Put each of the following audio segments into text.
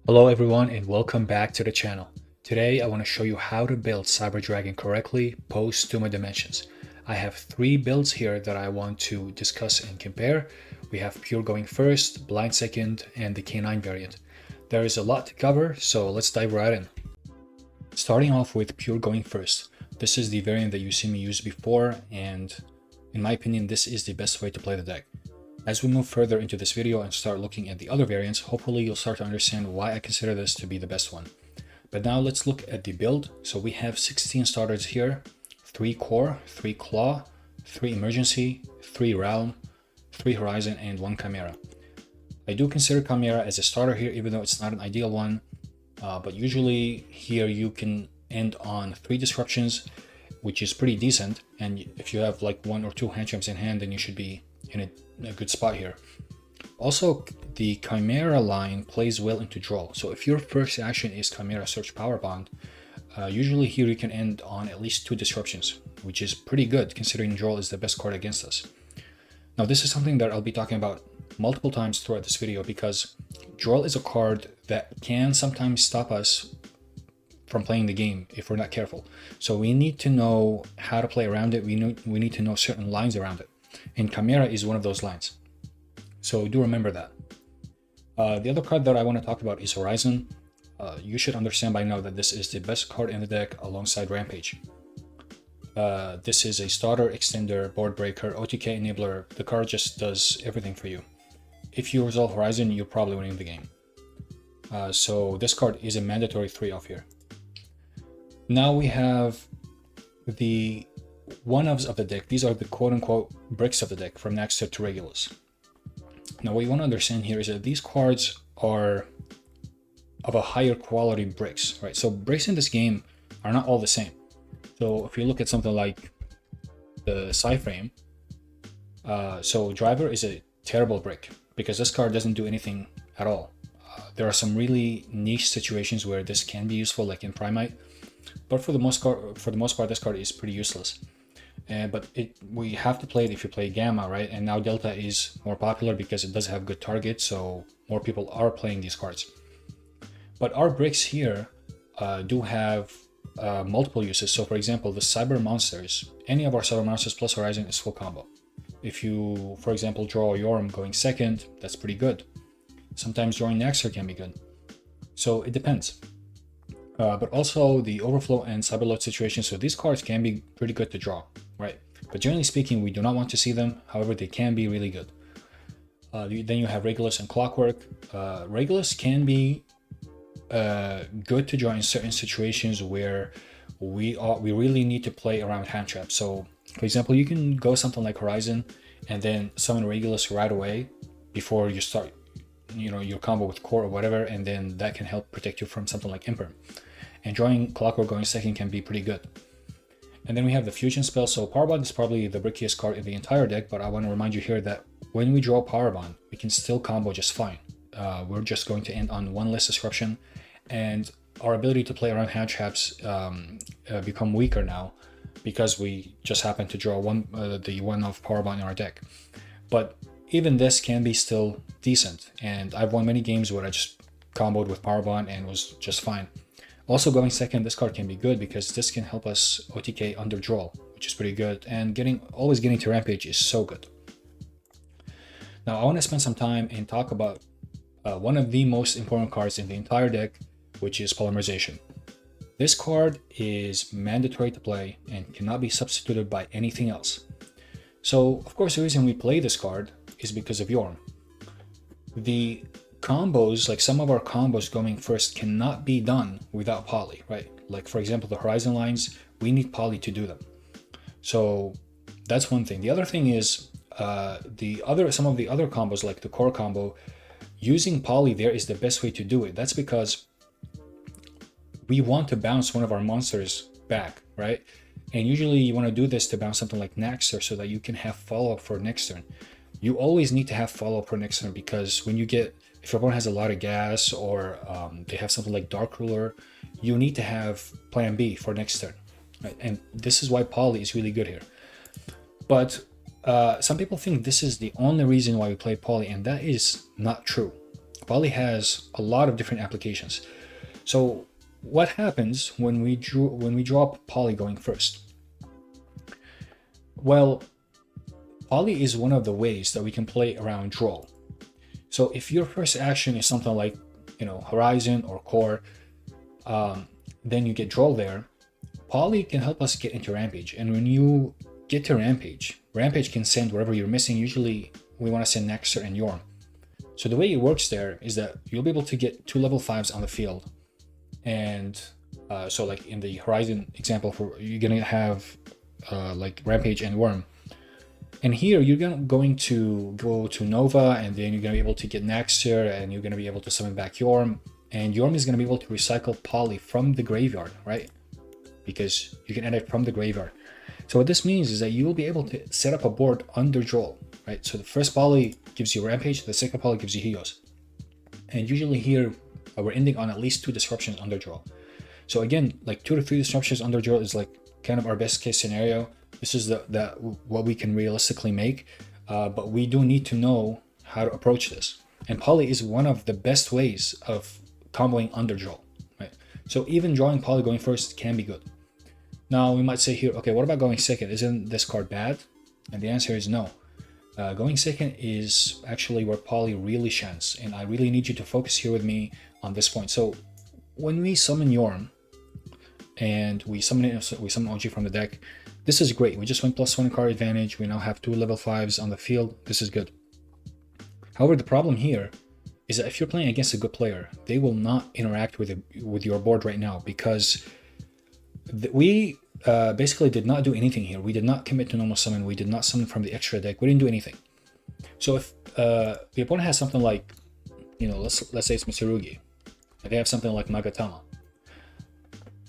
Hello everyone and welcome back to the channel. Today I want to show you how to build Cyber Dragon correctly post Tuma Dimensions. I have three builds here that I want to discuss and compare. We have Pure going first, Blind second, and the K9 variant. There is a lot to cover, so let's dive right in. Starting off with Pure going first. This is the variant that you see me use before, and in my opinion this is the best way to play the deck. As we move further into this video and start looking at the other variants, hopefully you'll start to understand why I consider this to be the best one. But now let's look at the build. So we have 16 starters here, 3 core, 3 claw, 3 emergency, 3 realm, 3 horizon, and 1 chimera. I do consider chimera as a starter here, even though it's not an ideal one, but usually here you can end on 3 disruptions, which is pretty decent. And if you have like 1 or 2 hand champs in hand, then you should be in a good spot here. Also, the Chimera line plays well into draw. So if your first action is Chimera Search Power Bond, usually here you can end on at least 2 disruptions, which is pretty good considering draw is the best card against us. Now this is something that I'll be talking about multiple times throughout this video because draw is a card that can sometimes stop us from playing the game if we're not careful. So we need to know how to play around it. We need to know certain lines around it. And Chimera is one of those lines. So do remember that. The other card that I want to talk about is Horizon. You should understand by now that this is the best card in the deck alongside Rampage. This is a starter, extender, board breaker, OTK enabler. The card just does everything for you. If you resolve Horizon, you're probably winning the game. So this card is a mandatory 3-off here. Now we have the one-ofs of the deck. These are the quote-unquote bricks of the deck from Naxter to Regulus. Now what you want to understand here is that these cards are of a higher quality bricks, right? So bricks in this game are not all the same. So if you look at something like the Psyframe, so Driver is a terrible brick because this card doesn't do anything at all. There are some really niche situations where this can be useful, like in Primite, but for the most part, this card is pretty useless. But we have to play it if you play Gamma, right? And now Delta is more popular because it does have good target, so more people are playing these cards. But our bricks here do have multiple uses. So for example, the Cyber Monsters, any of our Cyber Monsters plus Horizon is full combo. If you, for example, draw a Jorm going second, that's pretty good. Sometimes drawing Naxter can be good. So it depends. But also the Overflow and Cyberload situations, so these cards can be pretty good to draw, right? But generally speaking, we do not want to see them. However, they can be really good. Then you have Regulus and Clockwork. Regulus can be good to draw in certain situations where we really need to play around hand traps. So for example, you can go something like Horizon and then summon Regulus right away before you start your combo with core or whatever, and then that can help protect you from something like Imperm. And drawing Clockwork going second can be pretty good. And then we have the fusion spell. So Power Bond is probably the brickiest card in the entire deck, but I want to remind you here that when we draw Power Bond, we can still combo just fine. We're just going to end on 1 less disruption, and our ability to play around hand traps become weaker now because we just happen to draw the one of Power Bond in our deck. But even this can be still decent, and I've won many games where I just comboed with Power Bond and was just fine. Also going second, this card can be good because this can help us OTK under draw, which is pretty good, and always getting to Rampage is so good. Now I want to spend some time and talk about one of the most important cards in the entire deck, which is Polymerization. This card is mandatory to play and cannot be substituted by anything else. So of course the reason we play this card is because of Jorm. The combos, like some of our combos going first, cannot be done without poly, right? Like for example, the Horizon lines, we need poly to do them. So that's one thing. The other thing is some of the other combos, like the core combo, using poly there is the best way to do it. That's because we want to bounce one of our monsters back, right? And usually you want to do this to bounce something like Naxter so that you can have follow-up for next turn. You always need to have follow-up for next turn because if your opponent has a lot of gas or they have something like Dark Ruler, you need to have plan B for next turn. Right? And this is why poly is really good here. But some people think this is the only reason why we play poly, and that is not true. Poly has a lot of different applications. So what happens when we drop Poly going first? Well, Poly is one of the ways that we can play around draw. So if your first action is something like, Horizon or Core, then you get draw there. Poly can help us get into Rampage, and when you get to Rampage can send wherever you're missing. Usually we want to send Nexter and Jorm. So the way it works there is that you'll be able to get 2 level 5s on the field. And so like in the Horizon example, you're gonna have like Rampage and Worm. And here you're going to go to Nova, and then you're gonna be able to get Nexter, and you're gonna be able to summon back Jorm. And Jorm is gonna be able to recycle Poly from the graveyard, right? Because you can edit from the graveyard. So what this means is that you will be able to set up a board under draw, right? So the first Poly gives you Rampage, the second Poly gives you Helios. And usually here, we're ending on at least 2 disruptions under draw. So again, like 2 to 3 disruptions under draw is like kind of our best case scenario. This is what we can realistically make, but we do need to know how to approach this. And Poly is one of the best ways of comboing under draw, right? So even drawing Poly going first can be good. Now we might say here, okay, what about going second? Isn't this card bad? And the answer is no. Going second is actually where Poly really shines, and I really need you to focus here with me on this point. So when we summon Jorm and we summon OG from the deck, this is great. We just went +1 card advantage. We now have 2 level 5s on the field. This is good. However, the problem here is that if you're playing against a good player, they will not interact with your board right now, because we basically did not do anything here. We did not commit to normal summon. We did not summon from the extra deck. We didn't do anything. So if the opponent has something like, let's say it's Mitsurugi, and they have something like Magatama.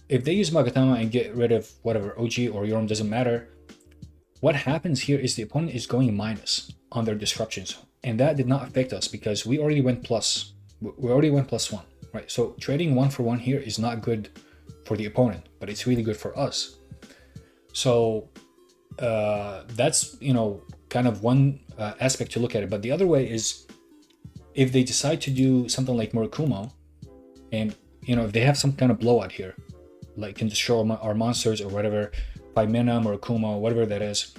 If they use Magatama and get rid of whatever, OG or Jorm, doesn't matter, what happens here is the opponent is going minus on their disruptions. And that did not affect us because we already went plus. We already went +1, right? So trading 1 for 1 here is not good for the opponent, but it's really good for us. So that's, kind of one aspect to look at it. But the other way is if they decide to do something like Murakumo, and, if they have some kind of blowout here, like can destroy our monsters or whatever, 5 mana, Murakumo, whatever that is,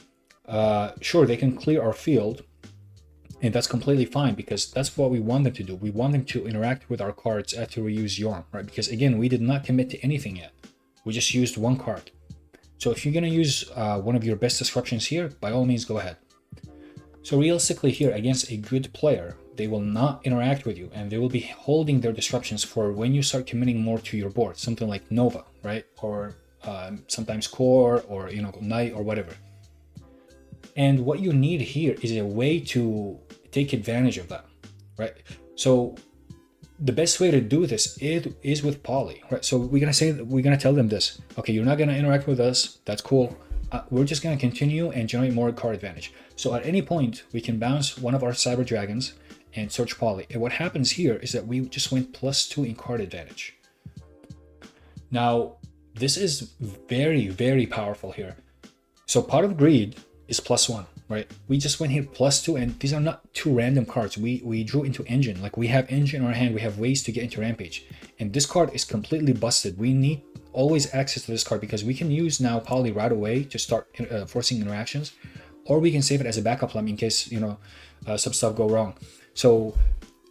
sure, they can clear our field. And that's completely fine, because that's what we want them to do. We want them to interact with our cards after we use Jorm, right? Because again, we did not commit to anything yet. We just used 1 card. So if you're going to use one of your best disruptions here, by all means, go ahead. So realistically here, against a good player, they will not interact with you, and they will be holding their disruptions for when you start committing more to your board, something like Nova, right? Or sometimes Core, or Knight, or whatever. And what you need here is a way to take advantage of that, right? So the best way to do this is with Poly, right? So we're gonna tell them this. Okay, you're not gonna interact with us. That's cool. We're just gonna continue and generate more card advantage. So at any point, we can bounce one of our Cyber Dragons and search Poly. And what happens here is that we just went +2 in card advantage. Now, this is very, very powerful here. So Pot of Greed is +1, right? We just went here +2, and these are not 2 random cards. We drew into Engine. Like, we have Engine in our hand, we have ways to get into Rampage. And this card is completely busted. We need always access to this card, because we can use now Poly right away to start forcing interactions, or we can save it as a backup plan in case, some stuff go wrong. So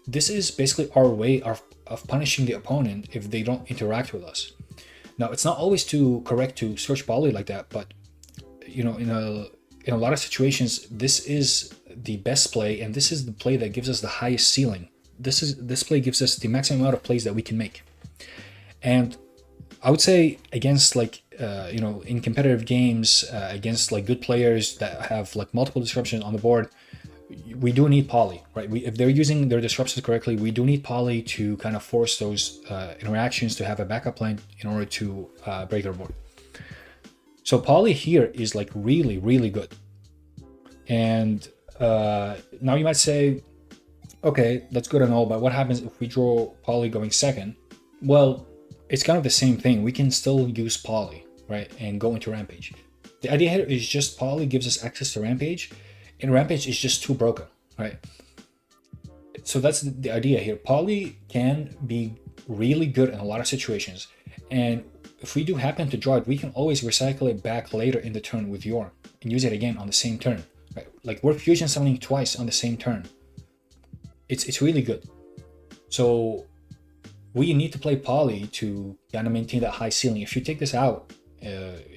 this is basically our way of punishing the opponent if they don't interact with us. Now, it's not always correct to search Poly like that, but, in a lot of situations, this is the best play, and this is the play that gives us the highest ceiling. This play gives us the maximum amount of plays that we can make. And I would say against in competitive games, against like good players that have like multiple disruptions on the board, we do need Poly, right? If they're using their disruptions correctly, we do need Poly to kind of force those interactions to have a backup plan in order to break their board. So Poly here is like really, really good. And now you might say, okay, that's good and all, but what happens if we draw Poly going second? Well, it's kind of the same thing. We can still use Poly, right, and go into Rampage. The idea here is just Poly gives us access to Rampage, and Rampage is just too broken, right? So that's the idea here. Poly can be really good in a lot of situations, and if we do happen to draw it, we can always recycle it back later in the turn with Jorm and use it again on the same turn. Right? Like we're fusion summoning twice on the same turn. It's really good. So we need to play Poly to kind of maintain that high ceiling. If you take this out,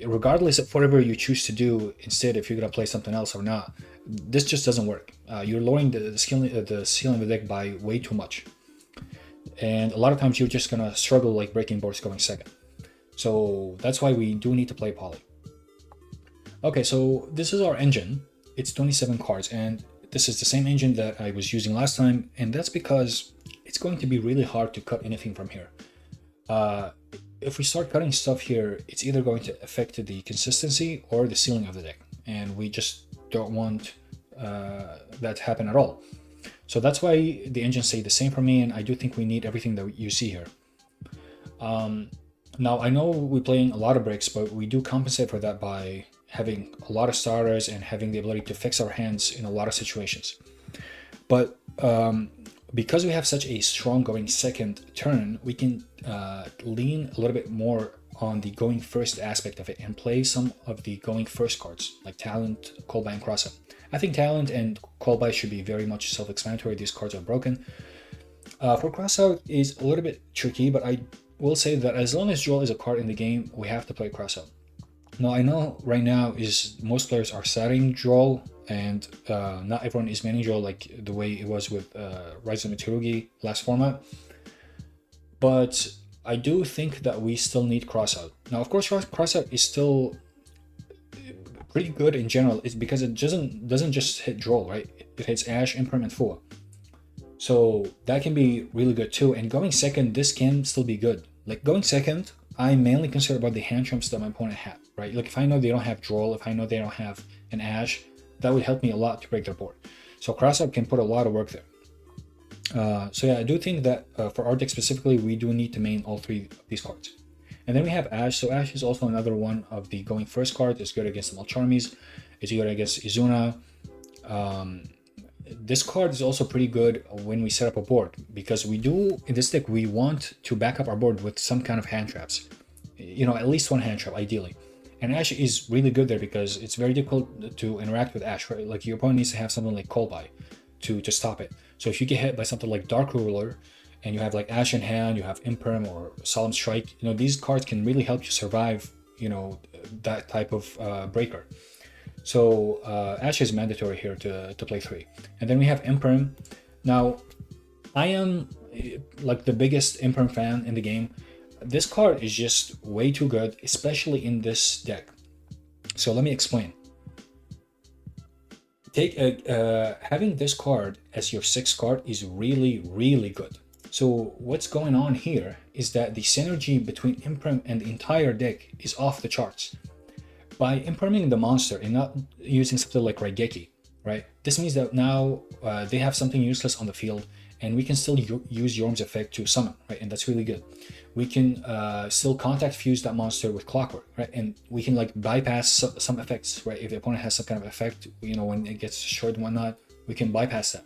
regardless of whatever you choose to do instead, if you're gonna play something else or not, this just doesn't work. You're lowering the ceiling of the deck by way too much, and a lot of times you're just gonna struggle like breaking boards going second. So that's why we do need to play Poly. Okay, so this is our engine. It's 27 cards, and this is the same engine that I was using last time, and that's because it's going to be really hard to cut anything from here. If we start cutting stuff here, it's either going to affect the consistency or the ceiling of the deck, and we just don't want that to happen at all. So that's why the engine stayed the same for me, and I do think we need everything that you see here. Now, I know we're playing a lot of breaks, but we do compensate for that by having a lot of starters and having the ability to fix our hands in a lot of situations. But because we have such a strong going second turn, we can lean a little bit more on the going first aspect of it and play some of the going first cards, like Talent, Call By, and Crossout. I think Talent and Call By should be very much self-explanatory. These cards are broken. For Crossout is a little bit tricky, but I will say that as long as Joel is a card in the game, we have to play Crossout. Now, I know right now is most players are starting Joel, and not everyone is manning Joel like the way it was with Rise of Mitsurugi last format. But I do think that we still need Crossout. Now, of course, Crossout is still pretty good in general. It's because it doesn't just hit Joel, right? It hits Ash, Imperm, and Fua. So that can be really good too. And going second, this can still be good. Like going second, I'm mainly concerned about the hand trumps that my opponent have, right? Like if I know they don't have Droll, if I know they don't have an Ash, that would help me a lot to break their board. So Crossout can put a lot of work there. So yeah, I do think that for our deck specifically, we do need to main all three of these cards. And then we have Ash. So Ash is also another one of the going first cards. It's good against the Malcharmies. It's good against Izuna. This card is also pretty good when we set up a board, because we do, in this deck, we want to back up our board with some kind of hand traps. You know, at least one hand trap, ideally. And Ash is really good there because it's very difficult to interact with Ash, right? Like your opponent needs to have something like Call By to stop it. So if you get hit by something like Dark Ruler, and you have like Ash in hand, you have Imperm or Solemn Strike, you know, these cards can really help you survive, you know, that type of breaker. So Ash is mandatory here to play 3. And then we have Imperm. Now, I am like the biggest Imperm fan in the game. This card is just way too good, especially in this deck. So let me explain. Having this card as your 6th card is really, really good. So what's going on here is that the synergy between Imperm and the entire deck is off the charts. By imperming the monster and not using something like Raigeki, right? This means that now they have something useless on the field, and we can still use Jorm's effect to summon, right? And that's really good. We can still contact fuse that monster with Clockwork, right? And we can like bypass some effects, right? If the opponent has some kind of effect, you know, when it gets short and whatnot, we can bypass that.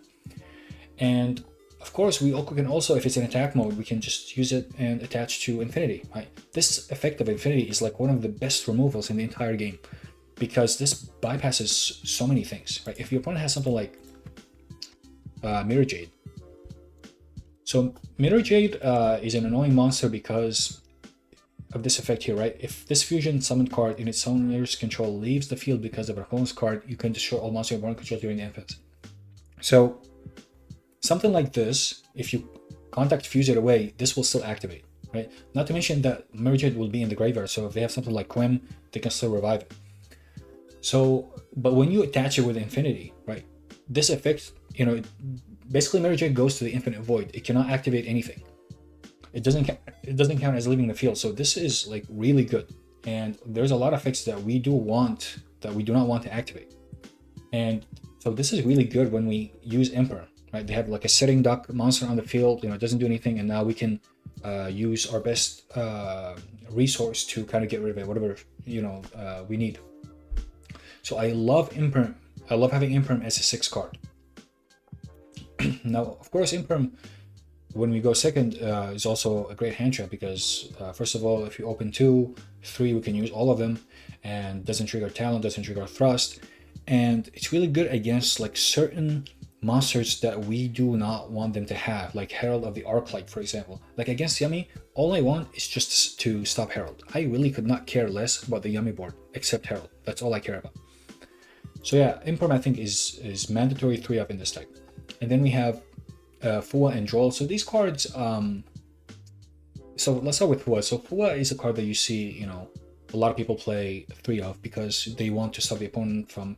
And of course, we can also, if it's in attack mode, we can just use it and attach to Infinity, right? This effect of Infinity is like one of the best removals in the entire game, because this bypasses so many things, right? If your opponent has something like Mirror Jade. So Mirror Jade is an annoying monster because of this effect here, right? If this fusion summon card in its owner's control leaves the field because of an opponent's card, you can destroy all monsters your opponent controls during the infant. So something like this, if you contact fuse it away, this will still activate, right? Not to mention that Mirror Jade will be in the graveyard, so if they have something like Quim, they can still revive it. So, but when you attach it with Infinity, right, this effect, you know, basically Mirror Jade goes to the Infinite Void. It cannot activate anything. It doesn't count as leaving the field. So this is like really good. And there's a lot of effects that we do not want to activate. And so this is really good when we use Emperor. Right, they have like a sitting duck monster on the field, you know, it doesn't do anything, and now we can use our best resource to kind of get rid of it, whatever, you know, we need. So I love Imperm. I love having Imperm as a 6th card. Now, of course, Imperm, when we go second, is also a great hand trap because, first of all, if you open 2, 3, we can use all of them, and doesn't trigger Talon, doesn't trigger Thrust, and it's really good against like certain monsters that we do not want them to have, like Herald of the Arclight, for example. Like against Yummy, all I want is just to stop Herald. I really could not care less about the Yummy board, except Herald. That's all I care about. So yeah, Imperm I think is mandatory 3-up in this deck. And then we have Fua and Droll. So these cards, so let's start with Fua. So Fua is a card that you see, you know, a lot of people play 3 of because they want to stop the opponent from,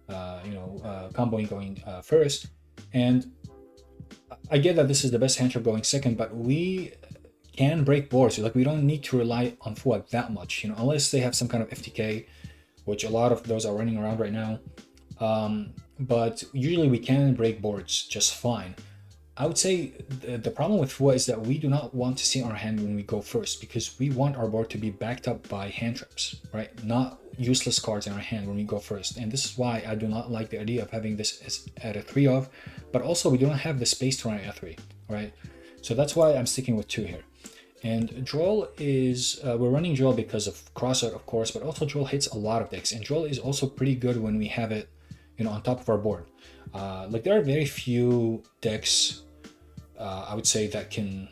comboing going first. And I get that this is the best hand trap going second, but we can break boards. Like we don't need to rely on Fua that much, you know, unless they have some kind of FTK, which a lot of those are running around right now. But usually we can break boards just fine. I would say the problem with Fua is that we do not want to see our hand when we go first because we want our board to be backed up by hand traps, right? Not useless cards in our hand when we go first. And this is why I do not like the idea of having this as at a 3 of, but also we don't have the space to run at a 3, right? So that's why I'm sticking with 2 here. And Droll is, we're running Droll because of Crossout, of course, but also Droll hits a lot of decks. And Droll is also pretty good when we have it, you know, on top of our board. Like there are very few decks, I would say, that can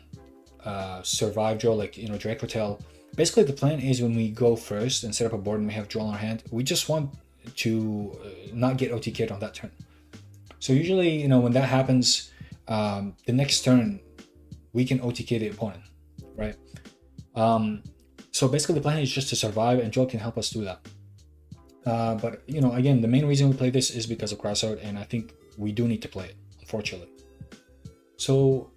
survive Droll, like, you know, Dracotel. Basically, the plan is when we go first and set up a board and we have Droll in our hand, we just want to not get OTK'd on that turn. So usually, you know, when that happens, the next turn, we can OTK the opponent, right? So basically the plan is just to survive, and Droll can help us do that. But, you know, again, the main reason we play this is because of Crossout, and I think we do need to play it, unfortunately. So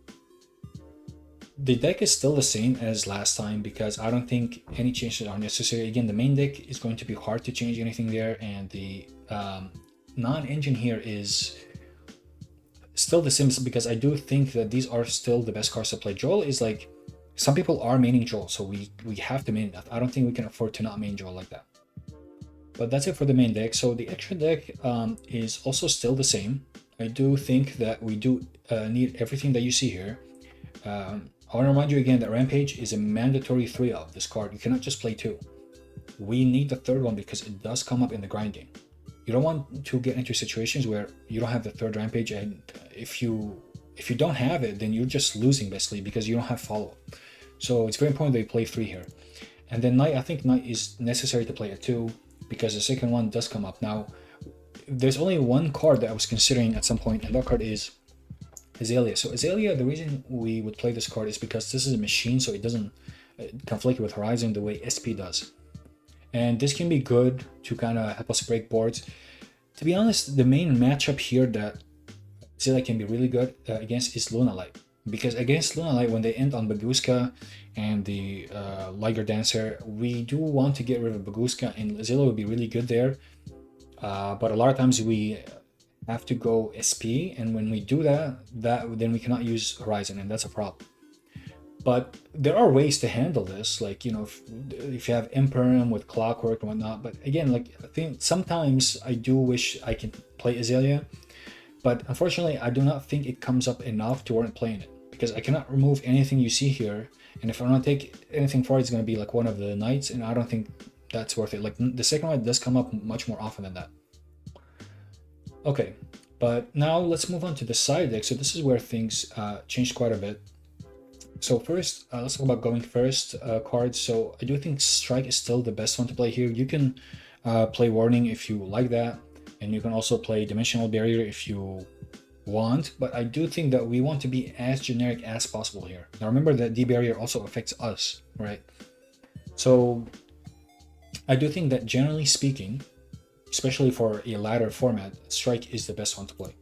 the deck is still the same as last time because I don't think any changes are necessary. Again, the main deck is going to be hard to change anything there, and the non-engine here is still the same because I do think that these are still the best cards to play. Droll is like, some people are maining Droll, so we have to main that. I don't think we can afford to not main Droll like that. But that's it for the main deck. So the extra deck is also still the same. I do think that we do need everything that you see here. I want to remind you again that Rampage is a mandatory 3 of this card. You cannot just play 2. We need the third one because it does come up in the grind game. You don't want to get into situations where you don't have the third Rampage, and if you don't have it, then you're just losing basically because you don't have follow-up. So it's very important that you play 3 here. And then Knight, I think Knight is necessary to play at 2 because the second one does come up. Now, there's only one card that I was considering at some point, and that card is Azalea. So Azalea, the reason we would play this card is because this is a machine, so it doesn't conflict with Horizon the way SP does. And this can be good to kind of help us break boards. To be honest, the main matchup here that Azalea can be really good against is Lunalight. Because against Lunalight, when they end on Baguska and the Liger Dancer, we do want to get rid of Baguska, and Azalea would be really good there. But a lot of times we have to go SP, and when we do that then we cannot use Horizon, and that's a problem. But there are ways to handle this, like, you know, if you have Imperm with Clockwork and whatnot. But again, like, I think sometimes I do wish I can play Azalea, but unfortunately I do not think it comes up enough to warrant playing it, because I cannot remove anything you see here, and if I don't take anything for it, it's going to be like one of the Knights, and I don't think that's worth it. Like, the second one does come up much more often than that. Okay, but now let's move on to the side deck. So this is where things changed quite a bit. So first, let's talk about going first cards. So I do think Strike is still the best one to play here. You can play Warning if you like that, and you can also play Dimensional Barrier if you want, but I do think that we want to be as generic as possible here. Now remember that D-Barrier also affects us, right? So I do think that generally speaking, especially for a ladder format, Strike is the best one to play.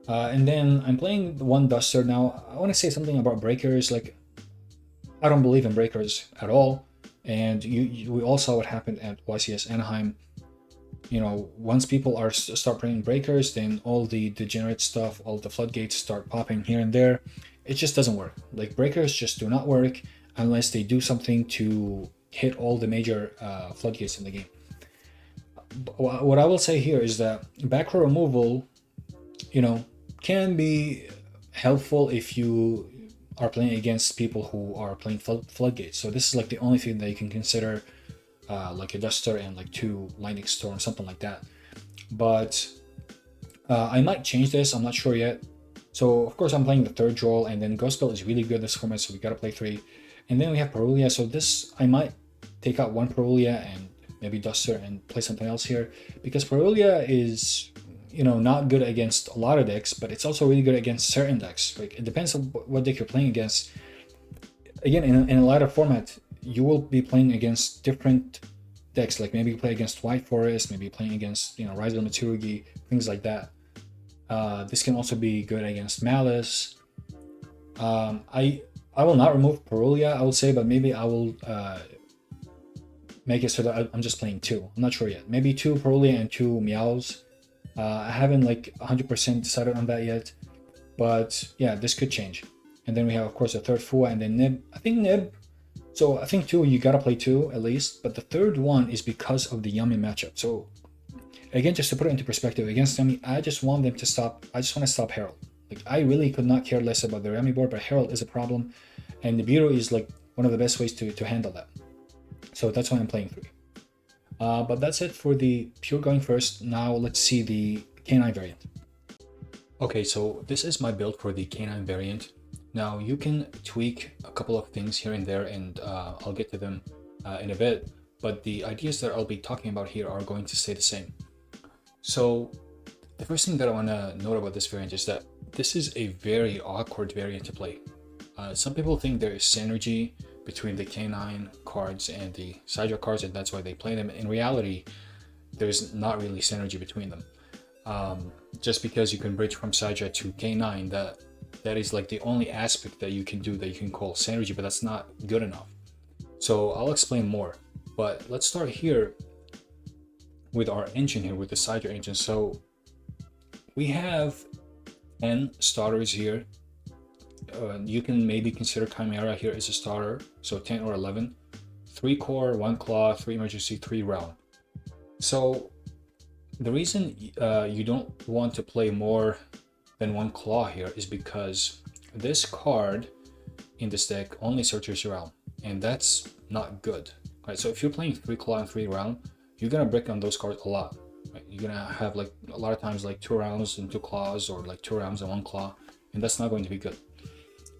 And then I'm playing one Duster. Now I want to say something about Breakers. Like, I don't believe in Breakers at all, and we all saw what happened at YCS Anaheim. You know, once people start playing Breakers, then all the degenerate stuff, all the floodgates start popping here and there. It just doesn't work. Like, Breakers just do not work unless they do something to hit all the major floodgates in the game. What I will say here is that back row removal, you know, can be helpful if you are playing against people who are playing floodgates. So this is like the only thing that you can consider, like a Duster and like 2 Lightning Storm, something like that. But I might change this, I'm not sure yet. So of course I'm playing the 3rd Joel, and then Ghost Belt is really good this format, so we gotta play 3. And then we have Parulia, so this, I might take out 1 Parulia and maybe Duster and play something else here, because Parulia is, you know, not good against a lot of decks, but it's also really good against certain decks. Like, it depends on what deck you're playing against. Again, in a ladder format, you will be playing against different decks. Like maybe you play against White Forest, maybe playing against, you know, Rise of Matsurugi, things like that. This can also be good against Malice. I will not remove Parulia, I would say, but maybe I will make it so that I'm just playing 2. I'm not sure yet. Maybe 2 Parulia and 2 Meows. I haven't like 100% decided on that yet, but yeah, this could change. And then we have, of course, a 3rd Fua, and then Nib. I think Nib. So I think 2, you gotta play 2 at least, but the 3rd one is because of the Yummy matchup. So again, just to put it into perspective, against Yummy, I just want them to stop. I just want to stop Herald. Like, I really could not care less about the Yummy board, but Herald is a problem, and the Nibiru is like one of the best ways to handle that. So that's why I'm playing 3. But that's it for the pure going first. Now let's see the K9 variant. Okay, so this is my build for the K9 variant. Now you can tweak a couple of things here and there, and I'll get to them in a bit, but the ideas that I'll be talking about here are going to stay the same. So the first thing that I want to note about this variant is that this is a very awkward variant to play. Some people think there is synergy between the K9 cards and the Cydra cards, and that's why they play them. In reality, there's not really synergy between them. Just because you can bridge from Cydra to K9, that is like the only aspect that you can do that you can call synergy, but that's not good enough. So I'll explain more, but let's start here with our engine here, with the Cydra engine. So we have 10 starters here. You can maybe consider Chimera here as a starter, so 10 or 11. 3 core, 1 claw, 3 emergency, 3 realm. So the reason you don't want to play more than 1 claw here is because this card in this deck only searches realm, and that's not good. Right? So if you're playing 3 claw and 3 realm, you're gonna break on those cards a lot. Right? You're gonna have like a lot of times like 2 rounds and 2 claws, or like 2 rounds and 1 claw, and that's not going to be good.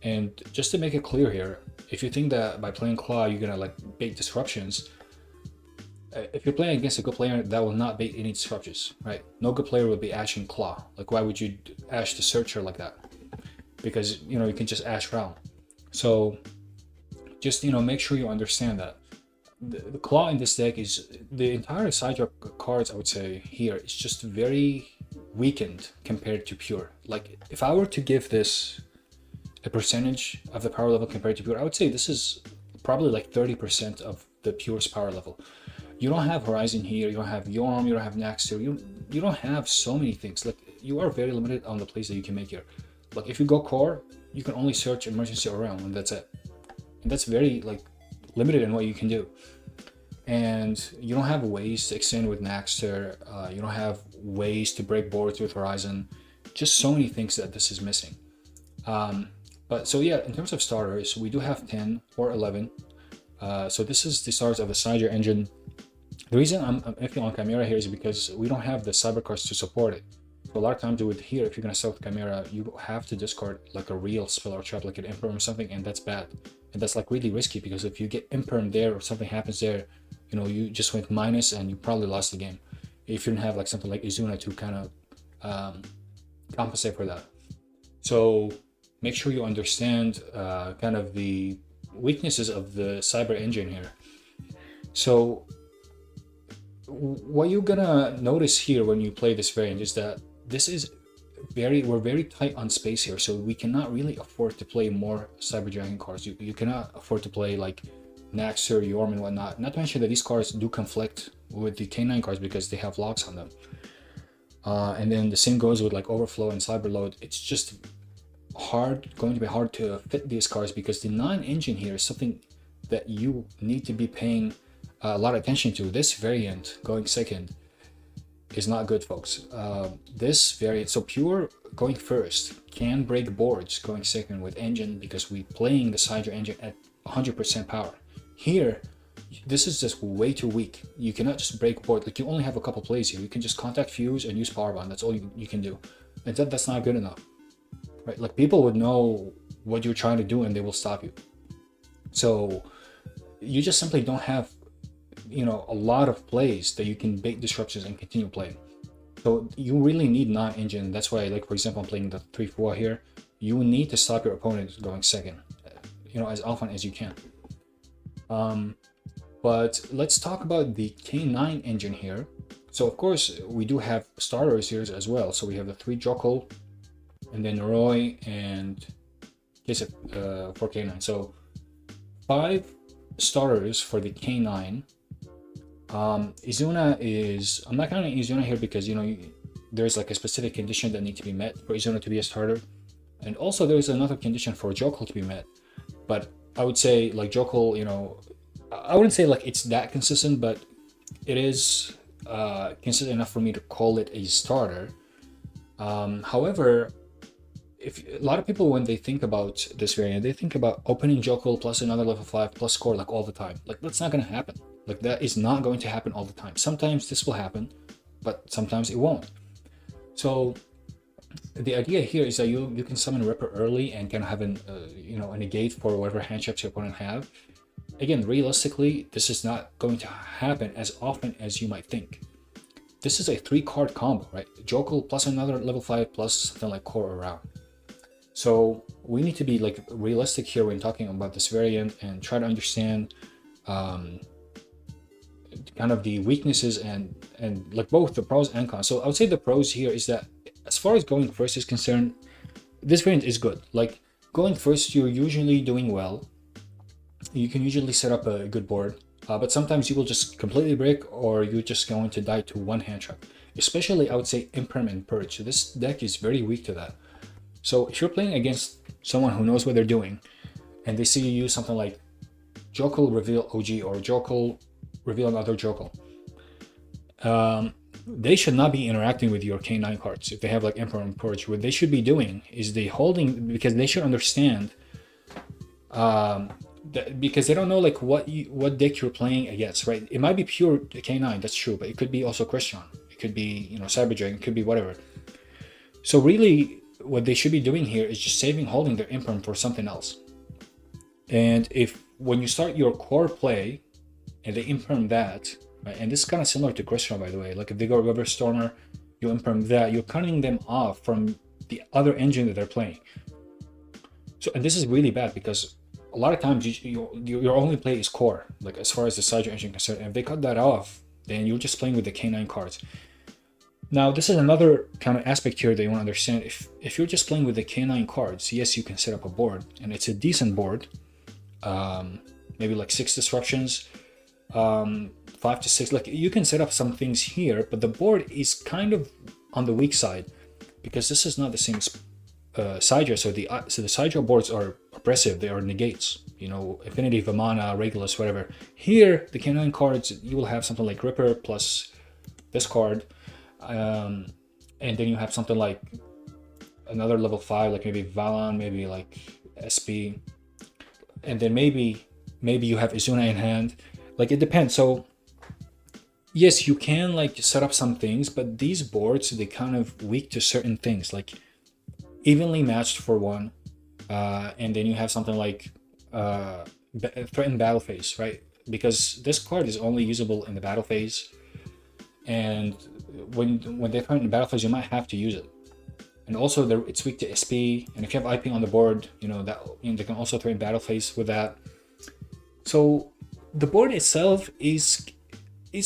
And just to make it clear here, if you think that by playing claw you're gonna like bait disruptions, if you're playing against a good player, that will not bait any disruptions, right? No good player will be ashing claw. Like, why would you ash the searcher like that? Because, you know, you can just ash round. So just, you know, make sure you understand that the claw in this deck is, the entire Cydra cards, I would say here, is just very weakened compared to pure. Like, if I were to give this a percentage of the power level compared to pure, I would say this is probably like 30% of the pure's power level. You don't have Horizon here, you don't have Jorm, you don't have Naxter, you don't have so many things. Like, you are very limited on the plays that you can make here. Like, if you go core, you can only search emergency around, and that's it. And that's very like limited in what you can do. And you don't have ways to extend with Naxter, you don't have ways to break boards with Horizon. Just so many things that this is missing. But so yeah, in terms of starters, we do have 10 or 11. So this is the starters of the Cydra engine. The reason I'm iffy on Chimera here is because we don't have the cyber cards to support it. So a lot of times with here, if you're gonna start with Chimera, you have to discard like a real spell or trap, like an Imperm or something, and that's bad. And that's like really risky, because if you get Imperm there or something happens there, you know, you just went minus and you probably lost the game. If you didn't have like something like Izuna to kind of compensate for that. So make sure you understand kind of the weaknesses of the cyber engine here. So what you're gonna notice here when you play this variant is that this is we're very tight on space here, so we cannot really afford to play more Cyber Dragon cards. You cannot afford to play like Naxter, Jorm, and whatnot. Not to mention that these cards do conflict with the K9 cards because they have locks on them. And then the same goes with like Overflow and Cyberload. It's just going to be hard to fit these cards, because the 9 engine here is something that you need to be paying a lot of attention to. This variant going second is not good, folks. This variant, so pure going first can break boards going second with engine because we playing the Cydra engine at 100% power. Here, this is just way too weak. You cannot just break board. Like, you only have a couple plays here. You can just contact fuse and use power bond. That's all you can do. And that's not good enough, right? Like, people would know what you're trying to do and they will stop you. So you just simply don't have, you know, a lot of plays that you can bait disruptions and continue playing. So you really need non-engine. That's why, like, for example, I'm playing the 3-4 here. You need to stop your opponent going second, you know, as often as you can. But let's talk about the K9 engine here. So of course we do have starters here as well. So we have the 3 Jokel, and then Roy and Kisip for K9. So 5 starters for the K9. Izuna is, I'm not counting Izuna here because, you know, there's like a specific condition that needs to be met for Izuna to be a starter. And also there's another condition for Jokel to be met. But I would say, like, Jokel, you know, I wouldn't say like it's that consistent, but it is consistent enough for me to call it a starter. However, if a lot of people, when they think about this variant, they think about opening Jokel plus another level 5 plus score like all the time. Like, that's not going to happen. Like, that is not going to happen all the time. Sometimes this will happen, but sometimes it won't. So the idea here is that you can summon Ripper early and kind of have an you know, a negate for whatever hand traps your opponent have. Again, realistically, this is not going to happen as often as you might think. This is a 3-card combo, right? Jokel plus another level 5 plus something like core around. So we need to be like realistic here when talking about this variant and try to understand kind of the weaknesses and like both the pros and cons. So I would say the pros here is that as far as going first is concerned, this variant is good. Like, going first, you're usually doing well. You can usually set up a good board, but sometimes you will just completely break, or you're just going to die to one hand trap. Especially, I would say, Imperm and Purge. This deck is very weak to that. So if you're playing against someone who knows what they're doing, and they see you use something like Jokel reveal OG or Jokel reveal another Jokel, they should not be interacting with your K9 cards. If they have like Emperor and Purge, what they should be doing is they holding, because they should understand, because they don't know like what deck you're playing against, right? It might be pure K9, that's true, but it could be also Crystron, it could be, you know, Cyber Dragon, it could be whatever. So really, what they should be doing here is just saving holding their Imperm for something else. And if when you start your core play and they Imperm that, right, and this is kind of similar to Crystron, by the way, like if they go River Stormer, you Imperm that, you're cutting them off from the other engine that they're playing. So, and this is really bad because a lot of times your only play is core, like as far as the Cydra Engine is concerned. And if they cut that off, then you're just playing with the K9 cards. Now, this is another kind of aspect here that you want to understand. If you're just playing with the K9 cards, yes, you can set up a board, and it's a decent board. Maybe like 6 disruptions, 5 to 6. Like, you can set up some things here, but the board is kind of on the weak side because this is not the same as Cydra. So the Cydra boards are oppressive. They are negates. You know, Affinity, Vamana, Regulus, whatever. Here, the K9 cards, you will have something like Ripper plus this card. And then you have something like another level 5, like maybe Valon, maybe like SP, and then maybe you have Izuna in hand. Like, it depends. So yes, you can like set up some things, but these boards, they kind of weak to certain things, like evenly matched for one, and then you have something like threatened battle phase, right? Because this card is only usable in the battle phase, and when they threaten the battle phase, you might have to use it. And also it's weak to SP, and if you have IP on the board, you know that, you know, they can also threaten battle phase with that. So the board itself is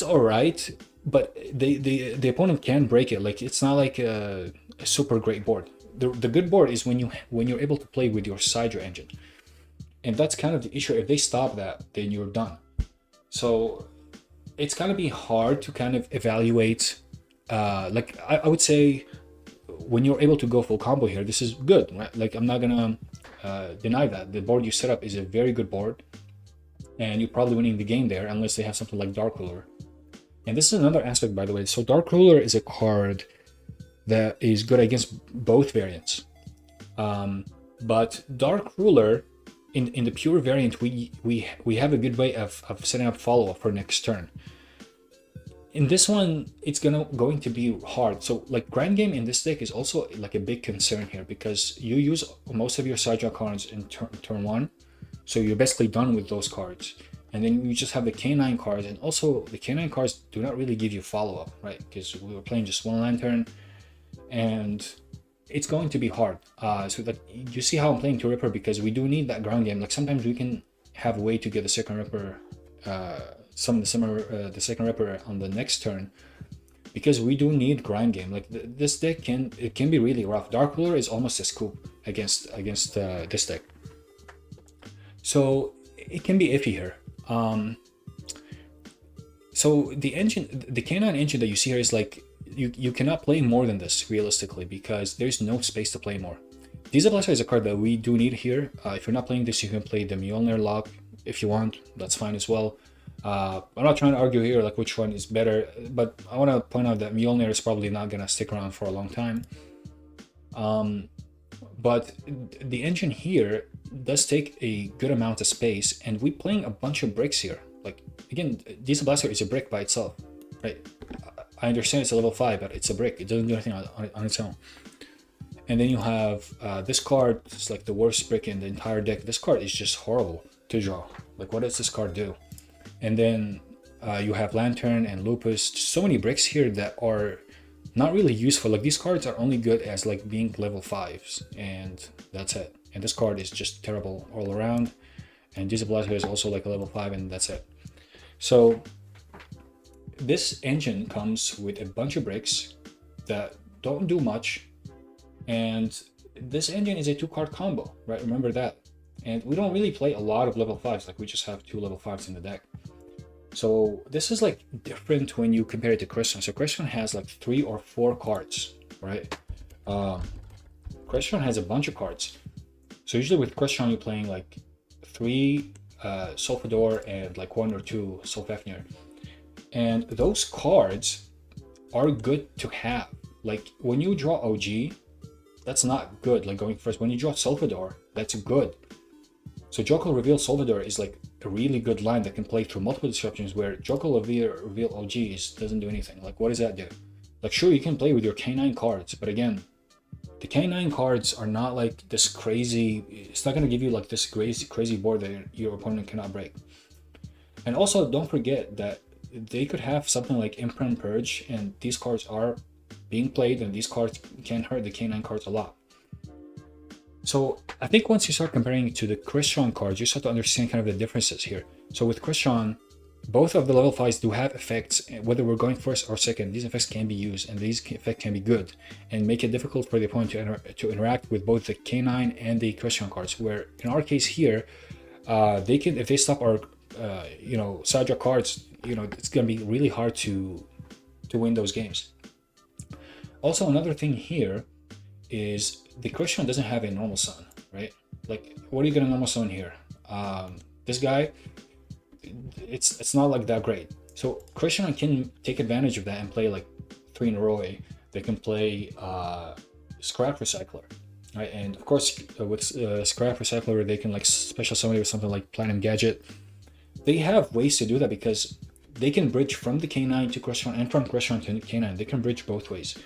all right, but the opponent can break it. Like, it's not like a super great board. The good board is when you're able to play with your Cydra engine, and that's kind of the issue. If they stop that, then you're done. So it's gonna be hard to kind of evaluate. Like, I would say when you're able to go full combo here, this is good, right? Like, I'm not gonna deny that the board you set up is a very good board, and you're probably winning the game there, unless they have something like Dark Ruler. And this is another aspect, by the way. So Dark Ruler is a card that is good against both variants. But Dark Ruler, in the pure variant, we have a good way of setting up follow-up for next turn. In this one, it's going to be hard. So like Grand Game in this deck is also like a big concern here, because you use most of your Cydra cards in turn 1. So you're basically done with those cards. And then you just have the K9 cards, and also the K9 cards do not really give you follow-up, right? Because we were playing just one Lantern, and it's going to be hard. So like you see how I'm playing to Ripper, because we do need that ground game. Like sometimes we can have a way to get the second Ripper, the second Ripper on the next turn, because we do need grind game. Like this deck can be really rough. Dark Ruler is almost a scoop against this deck, so it can be iffy here. So the K9 engine that you see here is like, you cannot play more than this realistically, because there's no space to play more. Diesel Blaster is a card that we do need here. If you're not playing this, you can play the Mjolnir Lock if you want. That's fine as well. I'm not trying to argue here like which one is better, but I want to point out that Mjolnir is probably not gonna stick around for a long time. But the engine here does take a good amount of space, and we're playing a bunch of bricks here. Like again, Diesel Blaster is a brick by itself, right? I understand it's a level 5, but it's a brick. It doesn't do anything on its own. And then you have this card. It's like the worst brick in the entire deck. This card is just horrible to draw. Like, what does this card do? And then you have Lantern and Lupus. Just so many bricks here that are not really useful. Like these cards are only good as like being level 5s, and that's it. And this card is just terrible all around. And Diesel Blaster is also like a level 5, and that's it. So this engine comes with a bunch of bricks that don't do much, and this engine is a 2-card combo, right? Remember that. And we don't really play a lot of level 5s, like we just have 2 level 5s in the deck. So this is like different when you compare it to Crystron. So Crystron has like 3 or 4 cards, right? Crystron has a bunch of cards. So usually with Crystron, you're playing like 3 Solfador and like 1 or 2 Solfafnir. And those cards are good to have. Like when you draw OG, that's not good, like going first. When you draw Solfador, that's good. So Jokel Reveal Solfador is like a really good line that can play through multiple disruptions, where Jokel Reveal OG doesn't do anything. Like what does that do? Like sure, you can play with your K9 cards, but again, the K9 cards are not like this crazy, it's not going to give you like this crazy board that your opponent cannot break. And also don't forget that they could have something like Imprint Purge, and these cards are being played, and these cards can hurt the K9 cards a lot. So I think once you start comparing it to the Crystron cards, you start to understand kind of the differences here. So with Crystron, both of the level 5s do have effects. Whether we're going first or second, these effects can be used, and these effects can be good and make it difficult for the opponent to interact with both the K9 and the Crystron cards. Where in our case here, they can, if they stop our Cydra cards, it's gonna be really hard to win those games. Also, another thing here is the Crystron doesn't have a normal summon, right? Like, what are you gonna normal summon here? This guy, it's not like that great. So Crystron can take advantage of that and play like 3 in a row. They can play Scrap Recycler, right? And of course, with Scrap Recycler, they can like special summon with something like Platinum Gadget. They have ways to do that because they can bridge from the K9 to Crystron and from Crystron to K9. They can bridge both ways.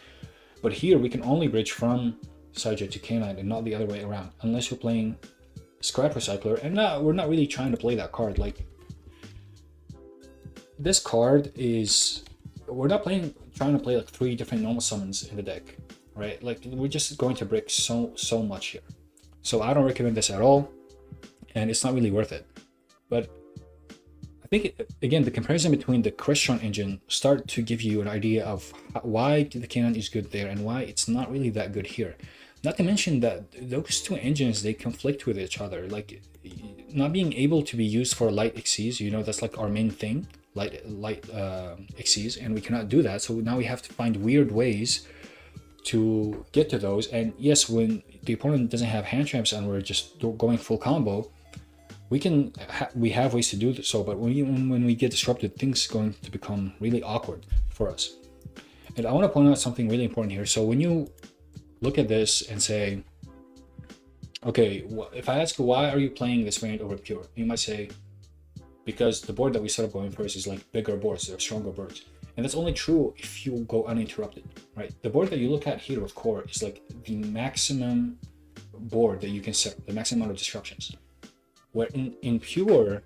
But here we can only bridge from Cydra to K9 and not the other way around, unless you're playing Scrap Recycler. And we're not really trying to play that card. Like, this card is, we're not trying to play like 3 different normal summons in the deck, right? Like, we're just going to break so much here. So I don't recommend this at all, and it's not really worth it. But I think, again, the comparison between the Crystron engine start to give you an idea of why the K9 is good there and why it's not really that good here. Not to mention that those 2 engines, they conflict with each other. Like, not being able to be used for light XCs, that's like our main thing, light XCs, and we cannot do that. So now we have to find weird ways to get to those. And yes, when the opponent doesn't have hand traps and we're just going full combo, we have ways to do so, but when we get disrupted, things are going to become really awkward for us. And I want to point out something really important here. So when you look at this and say, okay, if I ask you why are you playing this variant over pure, you might say because the board that we set up going first is like bigger boards, they're stronger boards. And that's only true if you go uninterrupted, right? The board that you look at here with core is like the maximum board that you can set, the maximum amount of disruptions. Where in pure,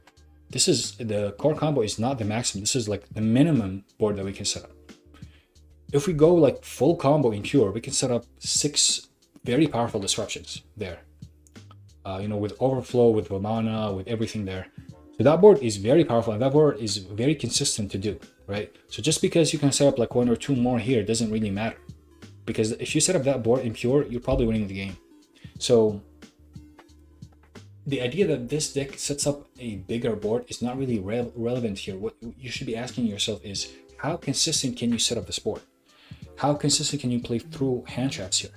this is the core combo is not the maximum. This is like the minimum board that we can set up. If we go like full combo in pure, we can set up 6 very powerful disruptions there. With overflow, with Vamana, with everything there. So that board is very powerful, and that board is very consistent to do, right? So just because you can set up like 1 or 2 more here doesn't really matter, because if you set up that board in pure, you're probably winning the game. So the idea that this deck sets up a bigger board is not really relevant here. What you should be asking yourself is, how consistent can you set up this board? How consistent can you play through hand traps here?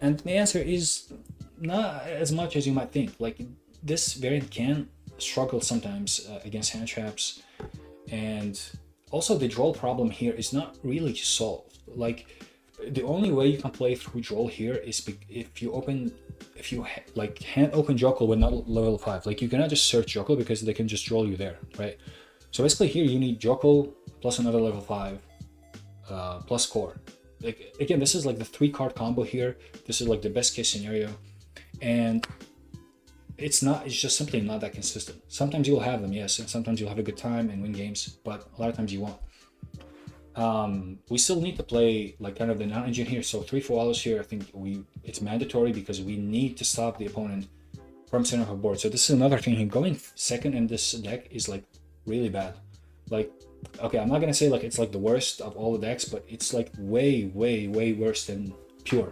And the answer is not as much as you might think. Like, this variant can struggle sometimes against hand traps, and also the draw problem here is not really solved. Like, the only way you can play through draw here is if you hand open Jokel with not level 5. Like, you cannot just search Jokel because they can just draw you there, right? So basically here you need Jokel plus another level 5 plus core. Like, again, this is like the 3-card combo here. This is like the best case scenario, and it's just simply not that consistent. Sometimes you'll have them, yes, and sometimes you'll have a good time and win games, but a lot of times you won't. We still need to play like kind of the non-engine here. So 3 Foalos here, I think it's mandatory because we need to stop the opponent from center of a board. So this is another thing here. Going second in this deck is like really bad. Like, okay, I'm not gonna say like it's like the worst of all the decks, but it's like way worse than pure,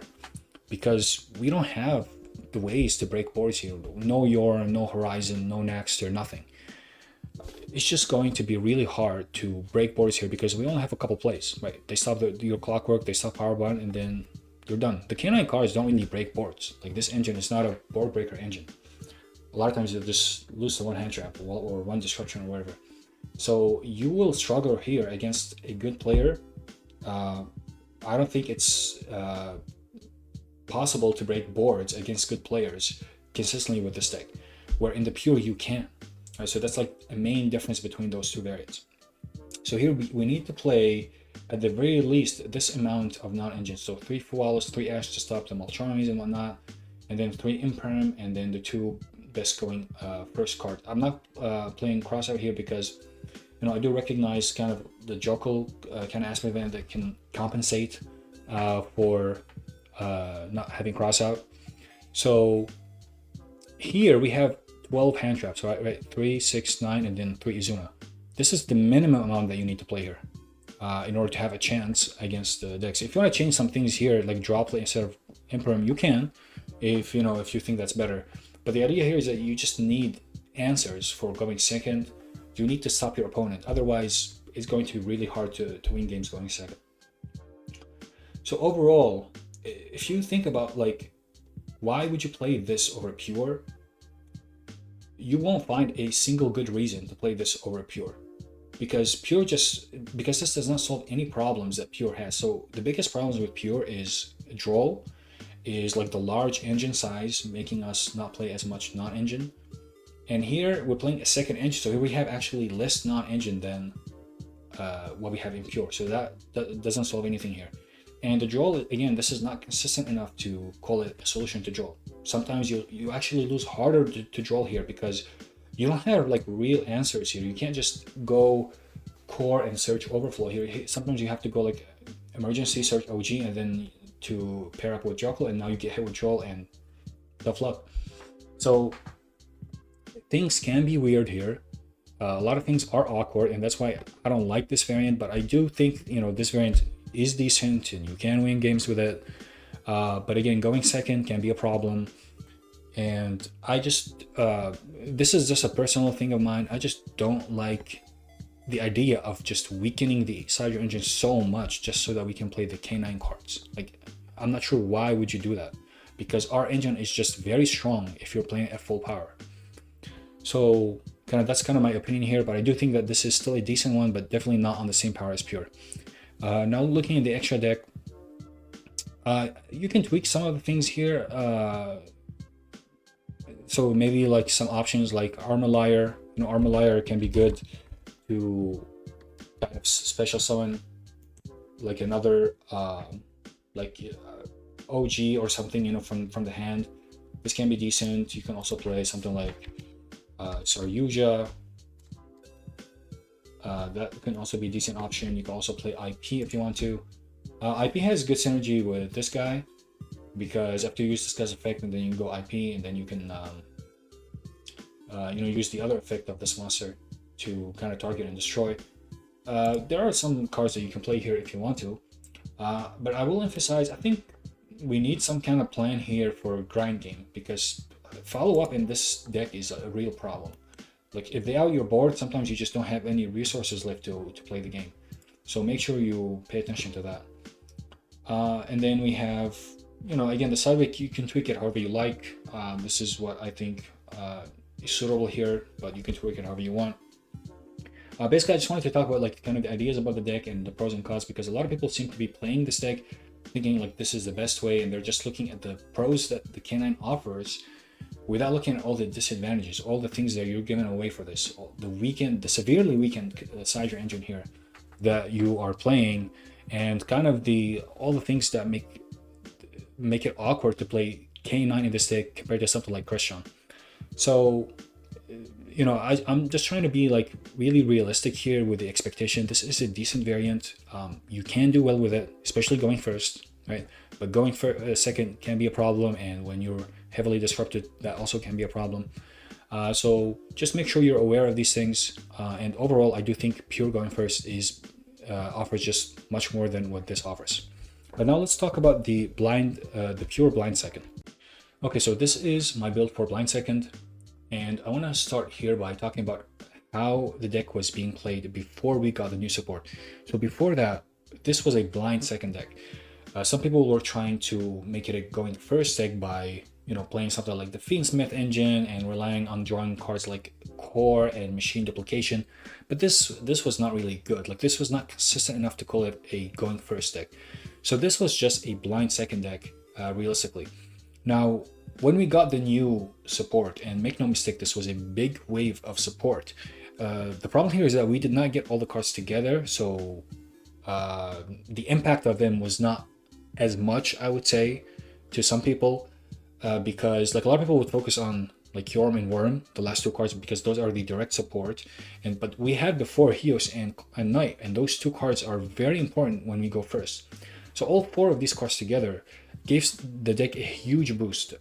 because we don't have the ways to break boards here. No Jorm, no Horizon, no Naxter, nothing. It's just going to be really hard to break boards here because we only have a couple plays, right? They stop your Clockwork, they stop Power Button, and then you're done. The K9 cards don't really break boards. Like, this engine is not a board breaker engine. A lot of times you'll just lose to one hand trap or one disruption or whatever. So you will struggle here against a good player. I don't think it's possible to break boards against good players consistently with this deck, where in the pure you can. Right, so that's like a main difference between those two variants. So here we need to play at the very least this amount of non-engines. So 3 Foalos, 3 Ash to stop the Maltromies and whatnot, and then 3 Imperm, and then the 2 best going first card. I'm not playing Crossout here because I do recognize kind of the Jokel kind of aspect event that can compensate for not having Crossout. So here we have 12 hand traps, right? 3, 6, 9, and then 3 Izuna. This is the minimum amount that you need to play here in order to have a chance against the decks. If you want to change some things here, like Droplet instead of Imperm, you can, if you think that's better. But the idea here is that you just need answers for going second. You need to stop your opponent. Otherwise, it's going to be really hard to win games going second. So overall, if you think about like, why would you play this over pure? You won't find a single good reason to play this over pure, because this does not solve any problems that pure has. So the biggest problems with pure is draw, is like the large engine size, making us not play as much non-engine. And here we're playing a second engine, so here we have actually less non-engine than what we have in pure. So that doesn't solve anything here. And the draw, again, this is not consistent enough to call it a solution to draw. Sometimes you actually lose harder to draw here because you don't have like real answers here. You can't just go core and search overflow here. Sometimes you have to go like emergency search OG and then to pair up with Jokel, and now you get hit with draw and tough luck. So things can be weird here. A lot of things are awkward, and that's why I don't like this variant. But I do think this variant is decent and you can win games with it. But again, going second can be a problem. And I just, this is just a personal thing of mine. I just don't like the idea of just weakening the Cydra Engine so much just so that we can play the K9 cards. Like, I'm not sure why would you do that, because our engine is just very strong if you're playing at full power. So that's kind of my opinion here, but I do think that this is still a decent one, but definitely not on the same power as Pure. Now looking at the extra deck, you can tweak some of the things here. So maybe like some options like Armor Liar. Armor Liar can be good to kind of special summon like another OG or something, from the hand. This can be decent. You can also play something like Saryuja. That can also be a decent option. You can also play IP if you want to. IP has good synergy with this guy, because after you use this guy's effect and then you go IP, and then you can use the other effect of this monster to kind of target and destroy. There are some cards that you can play here if you want to, but I will emphasize, I think we need some kind of plan here for grind game, because follow-up in this deck is a real problem. Like if they out your board, sometimes you just don't have any resources left to play the game. So make sure you pay attention to that. And then we have, again, the sideway, you can tweak it however you like. This is what I think is suitable here, but you can tweak it however you want. Basically, I just wanted to talk about like kind of the ideas about the deck and the pros and cons, because a lot of people seem to be playing this deck thinking like this is the best way, and they're just looking at the pros that the K9 offers without looking at all the disadvantages, all the things that you're giving away for this, the severely weakened Cydra Engine here that you are playing, and kind of all the things that make it awkward to play K9 in this deck compared to something like Crystron. So I'm just trying to be like really realistic here with the expectation. This is a decent variant. You can do well with it, especially going first, right? But going for second can be a problem, and when you're heavily disrupted, that also can be a problem. So just make sure you're aware of these things. And overall, I do think Pure going first offers just much more than what this offers. But now let's talk about the Pure blind second. Okay, so this is my build for blind second. And I want to start here by talking about how the deck was being played before we got the new support. So before that, this was a blind second deck. Some people were trying to make it a going first deck by playing something like the Fiendsmith engine and relying on drawing cards like Core and Machine Duplication. But this was not really good. Like this was not consistent enough to call it a going first deck. So this was just a blind second deck, realistically. Now, when we got the new support, and make no mistake, this was a big wave of support. The problem here is that we did not get all the cards together, so the impact of them was not as much, I would say, to some people, because like a lot of people would focus on like Jorm and Worm, the last two cards, because those are the direct support. But we had before Heos and Knight, and those two cards are very important when we go first. So all four of these cards together gives the deck a huge boost,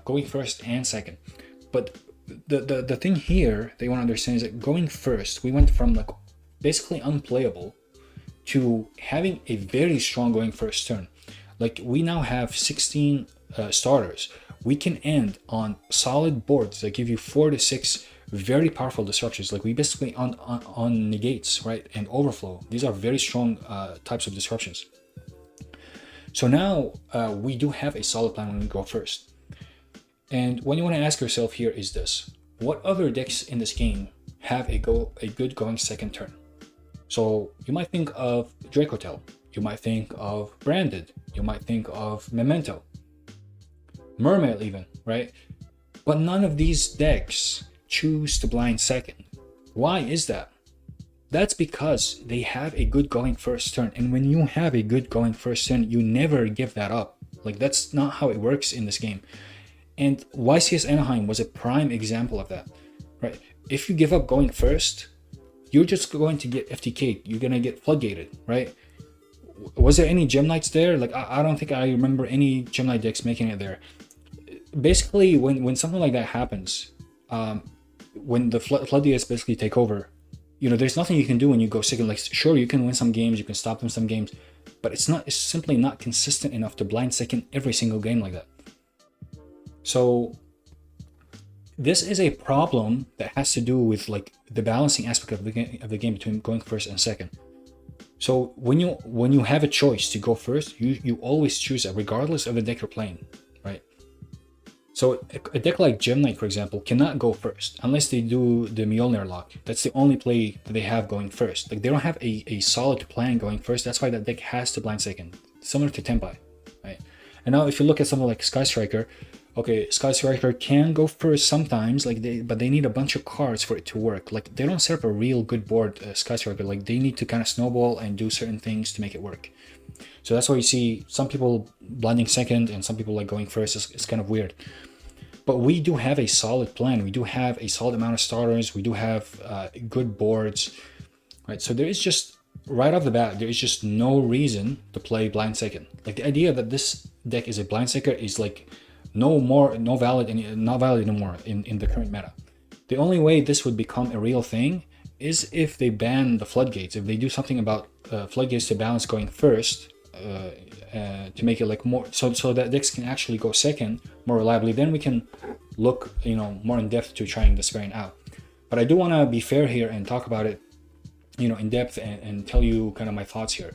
going first and second. But the thing here that you want to understand is that going first, we went from like basically unplayable to having a very strong going first turn. Like we now have 16 starters. We can end on solid boards that give you 4 to 6 very powerful disruptions. Like we basically on negates, right, and overflow. These are very strong types of disruptions. So now we do have a solid plan when we go first. And what you want to ask yourself here is this: what other decks in this game have a good going second turn? So you might think of Dracotel, you might think of Branded, you might think of Memento, Mermail even, right? But none of these decks choose to blind second. Why is that? That's because they have a good going first turn. And when you have a good going first turn, you never give that up. Like that's not how it works in this game. And YCS Anaheim was a prime example of that, right? If you give up going first, you're just going to get FTK'd. You're going to get floodgated, right? Was there any Gem Knights there? Like, I don't think I remember any Gem Knight decks making it there. Basically, when something like that happens, when the floodgates basically take over, there's nothing you can do when you go second. Like, sure, you can win some games, you can stop them some games, but it's simply not consistent enough to blind second every single game like that. So this is a problem that has to do with like the balancing aspect of the game between going first and second. So when you have a choice to go first, you always choose it regardless of the deck you're playing, right? So a deck like Gem Knight, for example, cannot go first unless they do the Mjolnir lock. That's the only play that they have going first. Like they don't have a solid plan going first. That's why that deck has to blind second, similar to Tempai, right? And now if you look at something like Sky Striker, okay, Sky Striker can go first sometimes, but they need a bunch of cards for it to work. Like they don't set up a real good board, Sky Striker. Like they need to kind of snowball and do certain things to make it work. So that's why you see some people blinding second and some people like going first. It's kind of weird. But we do have a solid plan. We do have a solid amount of starters. We do have good boards, right? So there is just, right off the bat, there is just no reason to play blind second. Like the idea that this deck is a blind second is like not valid anymore in the current meta. The only way this would become a real thing is if they ban the floodgates. If they do something about floodgates to balance going first, to make it like more so that decks can actually go second more reliably, then we can look more in depth to trying this variant out. But I do want to be fair here and talk about it in depth and tell you kind of my thoughts here.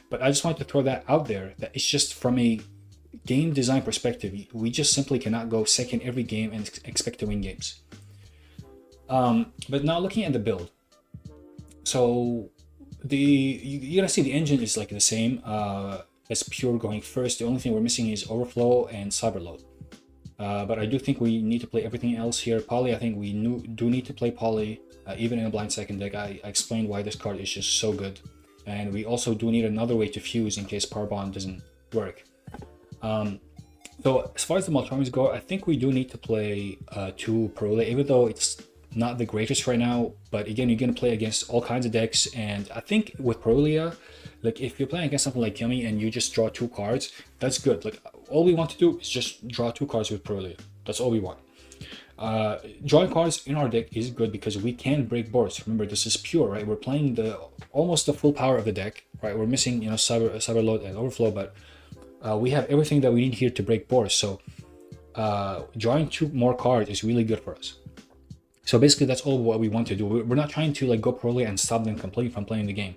But I just want to throw that out there, that it's just from a game design perspective, we just simply cannot go second every game and expect to win games. But now looking at the build, so you're gonna see the engine is like the same as pure going first. The only thing we're missing is overflow and cyberload. But I do think we need to play everything else here. Poly, I think we do need to play Poly even in a blind second deck. I explained why this card is just so good, and we also do need another way to fuse in case Power Bond doesn't work. So as far as the Maltromies go, I think we do need to play 2 Parula, even though it's not the greatest right now. But again, you're going to play against all kinds of decks, and I think with Parulia, like if you're playing against something like Yummy and you just draw 2 cards, that's good. Like all we want to do is just draw 2 cards with Parulia. That's all we want. Drawing cards in our deck is good because we can break boards. Remember, this is pure, right? We're playing almost the full power of the deck, right? We're missing cyberload and overflow, but we have everything that we need here to break boards. So drawing 2 more cards is really good for us. So basically, that's all what we want to do. We're not trying to like go Parulia and stop them completely from playing the game.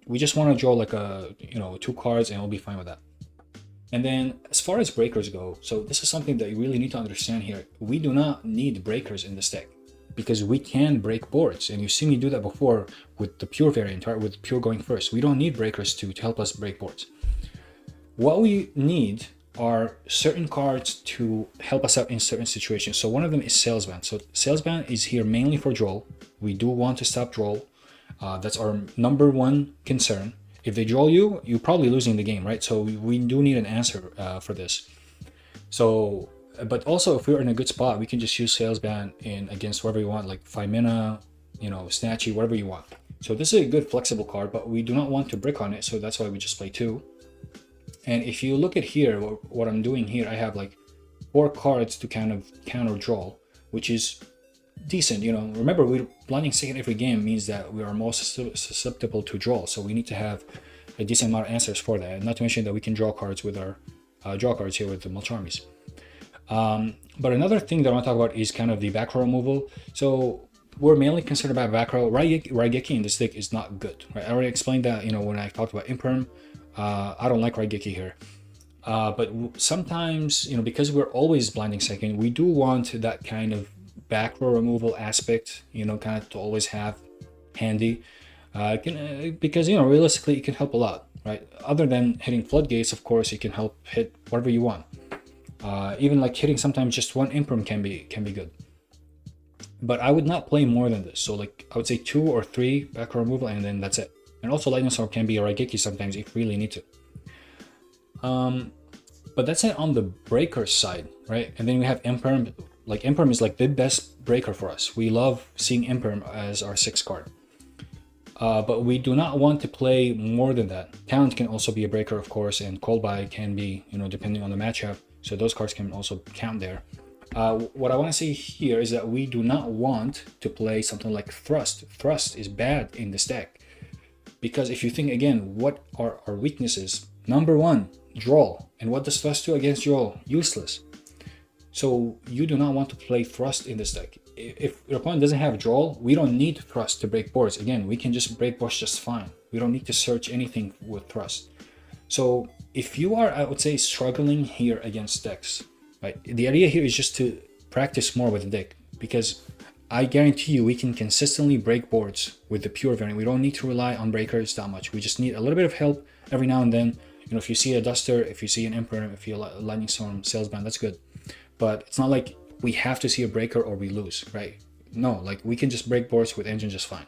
We just want to draw like 2 cards and we'll be fine with that. And then as far as breakers go, so this is something that you really need to understand here. We do not need breakers in this deck because we can break boards, and you've seen me do that before with the pure variant, right? With pure going first. We don't need breakers to help us break boards. What we need are certain cards to help us out in certain situations. So one of them is Salesman. So Salesman is here mainly for Droll. We do want to stop Droll. That's our number 1 concern. If they draw you, you're probably losing the game, right? So we do need an answer for this. So, but also if we're in a good spot, we can just use Salesman against whatever you want, like Femina, Snatchy, whatever you want. So this is a good flexible card, but we do not want to brick on it, so that's why we just play 2. And if you look at here, what I'm doing here, I have like 4 cards to kind of counter draw, which is decent. Remember, we're blinding second every game means that we are most susceptible to draw, so we need to have a decent amount of answers for that. And not to mention that we can draw cards with our draw cards here with the Maltromies. But another thing that I want to talk about is kind of the back row removal. So we're mainly concerned about back row. Raigeki in this deck is not good, right? I already explained that when I talked about Imperm. I don't like Raigeki here. But sometimes, because we're always blinding second, we do want that kind of back row removal aspect, kind of to always have handy. Because, realistically, it can help a lot, right? Other than hitting floodgates, of course, it can help hit whatever you want. Even like hitting sometimes just 1 Imperm can be good. But I would not play more than this. So like I would say 2 or 3 back row removal, and then that's it. And also Lightning Storm can be a Raigeki sometimes if you really need to. But that's it on the breaker side, right? And then we have Imperm. Like Imperm is like the best breaker for us. We love seeing Imperm as our 6th card. But we do not want to play more than that. Talent can also be a breaker, of course, and Coldbuy can be, depending on the matchup. So those cards can also count there. What I want to say here is that we do not want to play something like Thrust. Thrust is bad in this deck. Because if you think again, what are our weaknesses? Number 1, draw. And what does Thrust do against draw? Useless. So you do not want to play Thrust in this deck. If your opponent doesn't have draw, we don't need Thrust to break boards. Again, we can just break boards just fine. We don't need to search anything with Thrust. So if you are, I would say, struggling here against decks right? The idea here is just to practice more with the deck, because I guarantee you we can consistently break boards with the pure variant. We don't need to rely on breakers that much. We just need a little bit of help every now and then. You know, if you see a Duster, if you see an Emperor, if you Lightning Storm, Salesman, that's good. But it's not like we have to see a breaker or we lose, right? No, like we can just break boards with Engine just fine.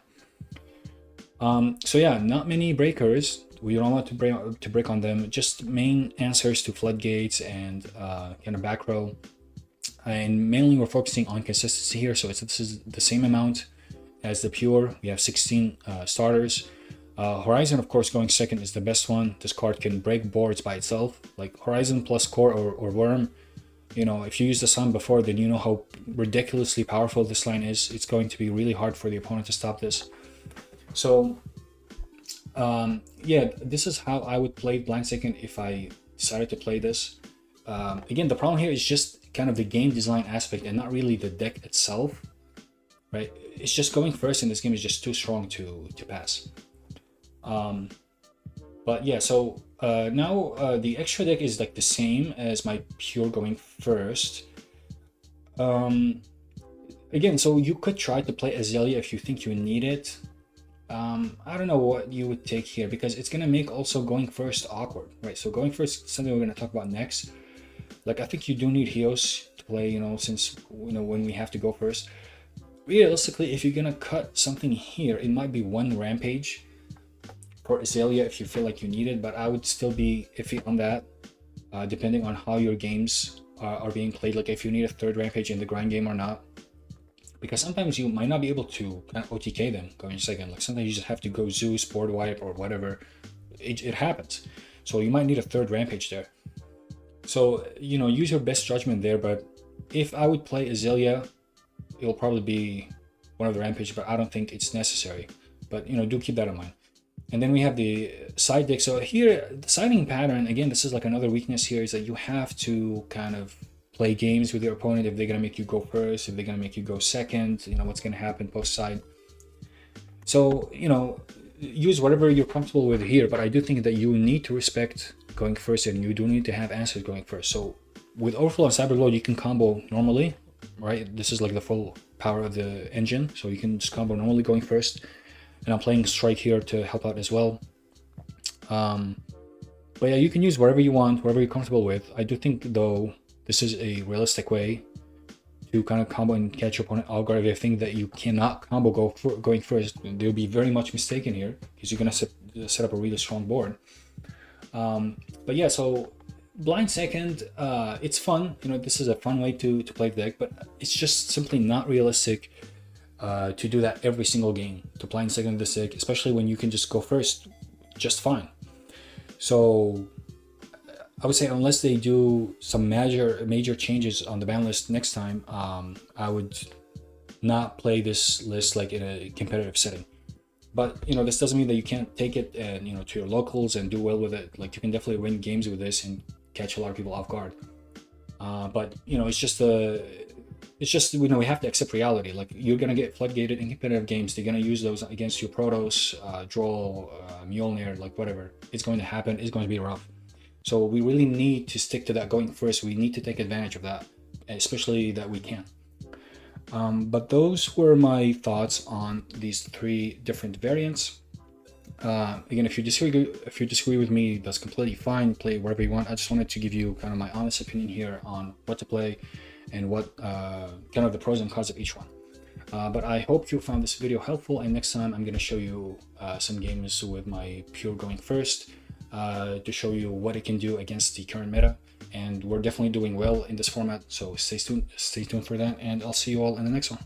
So yeah, not many breakers. We don't want to break on them. Just main answers to floodgates and kind of back row. And mainly we're focusing on consistency here. So this is the same amount as the pure. We have 16 starters. Horizon, of course, going second is the best one. This card can break boards by itself. Like Horizon plus Core or Worm. You know, if you use the Sun before, then you know how ridiculously powerful this line is. It's going to be really hard for the opponent to stop this. So yeah, this is how I would play Blind Second if I decided to play this. Again, the problem here is just kind of the game design aspect and not really the deck itself, right? It's just going first in this game is just too strong to pass. But yeah, so now the extra deck is like the same as my pure going first. Again, so you could try to play Azalea if you think you need it. I don't know what you would take here, because it's gonna make also going first awkward, right? So going first is something we're gonna talk about next. Like I think you do need Heos to play, you know, since you know when we have to go first. Realistically, if you're gonna cut something here, it might be one Rampage for Azalea if you feel like you need it, but I would still be iffy on that, depending on how your games are being played. Like if you need a third Rampage in the grind game or not. Because sometimes you might not be able to kind of OTK them going second. Like sometimes you just have to go Zeus, board wipe, or whatever. It happens. So you might need a third Rampage there. So, you know, use your best judgment there. But if I would play Azalea, it'll probably be one of the Rampage, but I don't think it's necessary. But, you know, do keep that in mind. And then we have the side deck. So here, the siding pattern, again, this is like another weakness here, is that you have to kind of play games with your opponent. If they're gonna make you go first, if they're gonna make you go second, you know what's gonna happen post side. So you know, use whatever you're comfortable with here, but I do think that you need to respect going first, and you do need to have answers going first. So with Overflow and Cyberload, you can combo normally, right? This is like the full power of the engine, so you can just combo normally going first. And I'm playing Strike here to help out as well. But yeah, you can use whatever you want, whatever you're comfortable with. I do think though, this is a realistic way to kind of combo and catch your opponent off guard. If you think that you cannot combo going first, they'll be very much mistaken here, because you're gonna set up a really strong board. But yeah, so Blind Second, it's fun. You know, this is a fun way to play the deck, but it's just simply not realistic to do that every single game, to Blind Second this deck, especially when you can just go first just fine. So I would say unless they do some major changes on the ban list next time, I would not play this list like in a competitive setting. But you know, this doesn't mean that you can't take it and you know to your locals and do well with it. Like you can definitely win games with this and catch a lot of people off guard. But you know, it's just you know, we have to accept reality. Like you're gonna get floodgated in competitive games. They're gonna use those against your Protoss, Droll, Mjolnir, like whatever. It's going to happen. It's going to be rough. So we really need to stick to that going first. We need to take advantage of that, especially that we can. But those were my thoughts on these three different variants. Again, if you disagree with me, that's completely fine. Play whatever you want. I just wanted to give you kind of my honest opinion here on what to play and what kind of the pros and cons of each one. But I hope you found this video helpful, and next time I'm going to show you some games with my pure going first to show you what it can do against the current meta. And we're definitely doing well in this format, so stay tuned for that, and I'll see you all in the next one.